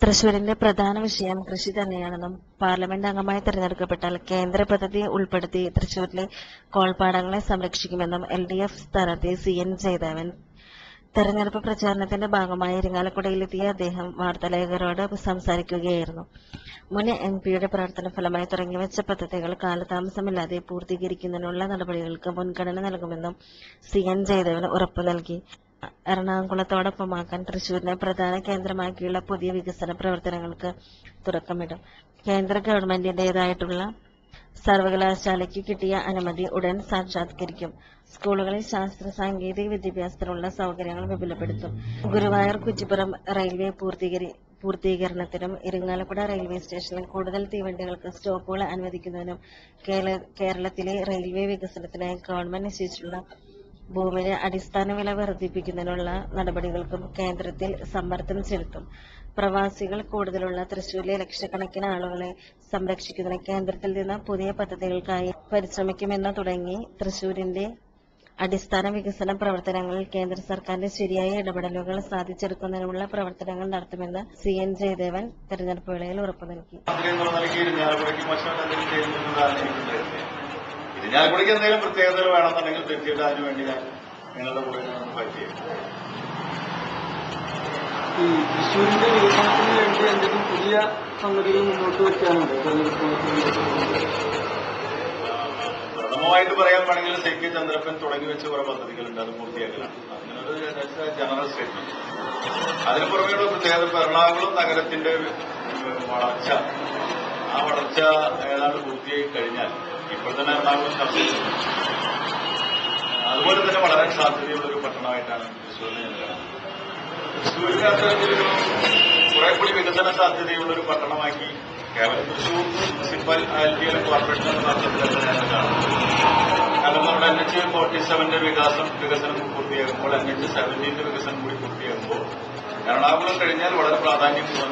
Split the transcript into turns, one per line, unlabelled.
തൃശൂരിന്റെ പ്രധാന വിഷയം കൃഷി തന്നെയാണെന്നും പാർലമെന്റ് അംഗമായി തെരഞ്ഞെടുക്കപ്പെട്ടാൽ കേന്ദ്ര പദ്ധതി ഉൾപ്പെടുത്തി തൃശൂരിലെ കോൾപ്പാടങ്ങളെ സംരക്ഷിക്കുമെന്നും LDF സ്ഥാനാർത്ഥി CN ജയദേവൻ. തെരഞ്ഞെടുപ്പ് പ്രചാരണത്തിന്റെ ഭാഗമായി ഇരിങ്ങാലക്കുടയിലെത്തിയ അദ്ദേഹം വാർത്താലേഖകരോട് സംസാരിക്കുകയായിരുന്നു. മുൻ MP-യുടെ പ്രവർത്തന ഫലമായി തുടങ്ങിവെച്ച പദ്ധതികൾ കാലതാമസമില്ലാതെ പൂർത്തീകരിക്കുന്നതിനുള്ള നടപടികൾക്ക് മുൻഗണന നൽകുമെന്നും CN ജയദേവൻ ഉറപ്പു നൽകി. എറണാകുളത്തോടൊപ്പമാക്കാൻ തൃശൂരിനെ പ്രധാന കേന്ദ്രമാക്കിയുള്ള പുതിയ വികസന പ്രവർത്തനങ്ങൾക്ക് തുടക്കമിടും. കേന്ദ്ര ഗവൺമെന്റിന്റേതായിട്ടുള്ള സർവകലാശാലയ്ക്ക് കിട്ടിയ അനുമതി ഉടൻ സാക്ഷാത്കരിക്കും. സ്കൂളുകളിൽ ശാസ്ത്ര സാങ്കേതിക വിദ്യാഭ്യാസത്തിനുള്ള സൗകര്യങ്ങൾ വിപുലപ്പെടുത്തും. ഗുരുവായൂർ കുറ്റിപ്പുറം റെയിൽവേ പൂർത്തീകരണത്തിനും ഇരിങ്ങാലക്കുട റെയിൽവേ സ്റ്റേഷനിൽ കൂടുതൽ തീവണ്ടികൾക്ക് സ്റ്റോപ്പുകൾ അനുവദിക്കുന്നതിനും കേരളത്തിലെ റെയിൽവേ വികസനത്തിനായി ഗവൺമെന്റ് നിശ്ചയിച്ചിട്ടുള്ള ഭൂമിയുടെ അടിസ്ഥാന വില വർദ്ധിപ്പിക്കുന്നതിനുള്ള നടപടികൾക്കും കേന്ദ്രത്തിൽ സമ്മർദ്ദം ചെലുത്തും. പ്രവാസികൾ കൂടുതലുള്ള തൃശൂരിലെ ലക്ഷക്കണക്കിന് ആളുകളെ സംരക്ഷിക്കുന്നതിന് കേന്ദ്രത്തിൽ നിന്ന് പുതിയ പദ്ധതികൾക്കായി പരിശ്രമിക്കുമെന്ന് തുടങ്ങി തൃശൂരിന്റെ അടിസ്ഥാന വികസന പ്രവർത്തനങ്ങളിൽ കേന്ദ്ര സർക്കാരിന്റെ ശരിയായ ഇടപെടലുകൾ സാധിച്ചെടുക്കുന്നതിനുള്ള പ്രവർത്തനങ്ങൾ നടത്തുമെന്ന് CN ജയദേവൻ തെരഞ്ഞെടുപ്പ് വേളയിൽ ഉറപ്പു നൽകി.
ഇരിങ്ങാലക്കുടയ്ക്ക് എന്തെങ്കിലും പ്രത്യേകതകൾ വേണമെന്നുണ്ടെങ്കിൽ തീർച്ചയായിട്ടും അതിനുവേണ്ടി ഞാൻ നിങ്ങളുടെ കൂടെ ഫൈറ്റ് ചെയ്യും.
ഈ തൃശ്ശൂരിന്റെ വികസനത്തിന് വേണ്ടി എന്തെങ്കിലും പുതിയ സംഗതികൾ മുന്നോട്ട് വെക്കാനുണ്ട്?
പ്രഥമമായിട്ട് പറയാൻ വേണമെങ്കിൽ CK ചന്ദ്രപ്പൻ തുടങ്ങി വെച്ച കുറെ പദ്ധതികളുണ്ട്, അത് പൂർത്തിയാക്കലാണ്. അങ്ങനൊരു ജനറൽ സ്റ്റേറ്റ്മെന്റ്. അതിന് പുറമെയുള്ള പ്രത്യേകത എറണാകുളം നഗരത്തിന്റെ വളർച്ച, ആ വളർച്ച ഏതാണ്ട് പൂർത്തിയായി കഴിഞ്ഞാൽ ഇപ്പോൾ തന്നെ എറണാകുളം ചർച്ച ചെയ്യുന്നു. അതുപോലെ തന്നെ വളരാൻ സാധ്യതയുള്ള ഒരു പട്ടണമായിട്ടാണ് തൃശ്ശൂരിനെ ഞാൻ കാണുന്നത്. തൃശ്ശൂരിനെ അത്തരത്തിലൊരു കുറെ കൂടി വികസന സാധ്യതയുള്ളൊരു പട്ടണമാക്കി കേവലം തൃശ്ശൂർ മുനിസിപ്പാലിറ്റിയിലെ കോർപ്പറേഷൻ എന്ന അർത്ഥത്തിലൊക്കെ ഞാൻ കാണുന്നത്. കാരണം നമ്മുടെ NH-47 വികസനം പൂർത്തിയാകുമ്പോൾ NH-17 വികസനം കൂടി പൂർത്തിയാകുമ്പോൾ എറണാകുളം കഴിഞ്ഞാൽ വളരെ പ്രാധാന്യം